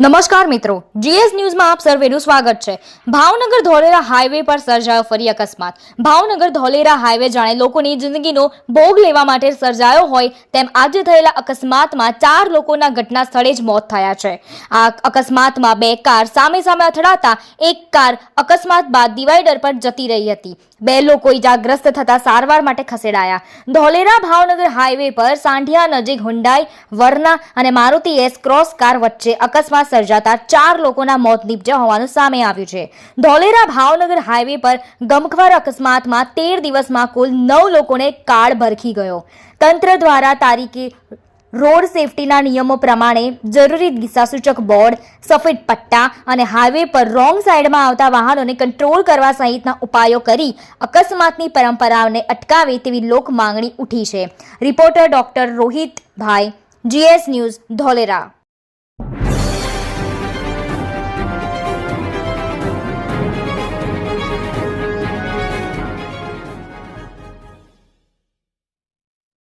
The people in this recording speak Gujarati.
નમસ્કાર મિત્રો, જીએસ ન્યૂઝમાં આપ સર્વેનું સ્વાગત છે। ભાવનગર ધોલેરા હાઈવે પર સર્જાયો ફરી અકસ્માત। ભાવનગર ધોલેરા હાઈવે જાણે લોકોની જિંદગીનો ભોગ લેવા માટે સર્જાયો હોય તેમ આજે થયેલા અકસ્માતમાં 4 લોકોના ઘટના સ્થળે જ મોત થયા છે। આ અકસ્માતમાં 2 કાર સામે અથડાતા એક કાર અકસ્માત બાદ ડિવાઈડર પર જતી રહી હતી। 2 લોકો ઇજાગ્રસ્ત થતા સારવાર માટે ખસેડાયા। ધોલેરા ભાવનગર હાઈવે પર સાંઢિયા નજીક હુન્ડાઈ વર્ના અને મારુતિ એસ ક્રોસ કાર વચ્ચે અકસ્માત સર્જાતા 4 લોકોના મોત નીપજ્યા હોવાનું સામે આવ્યું છે। ધોલેરા ભાવનગર હાઈવે પર ગમખ્વાર અકસ્માતમાં 13 દિવસમાં કુલ 9 લોકોને કાળ ભરખી ગયો। તંત્ર દ્વારા તારીખે રોડ સેફટીના નિયમો પ્રમાણે જરૂરી દિશાસૂચક બોર્ડ, સફેદ પટ્ટા અને હાઈવે પર રોંગ સાઈડમાં આવતા વાહનોને કંટ્રોલ કરવા સહિતના ઉપાયો કરી અકસ્માતની પરંપરાઓને અટકાવે તેવી લોક માંગણી ઉઠી છે। રિપોર્ટર ડોક્ટર રોહિતભાઈ, જીએસ ન્યૂઝ, ધોલેરા।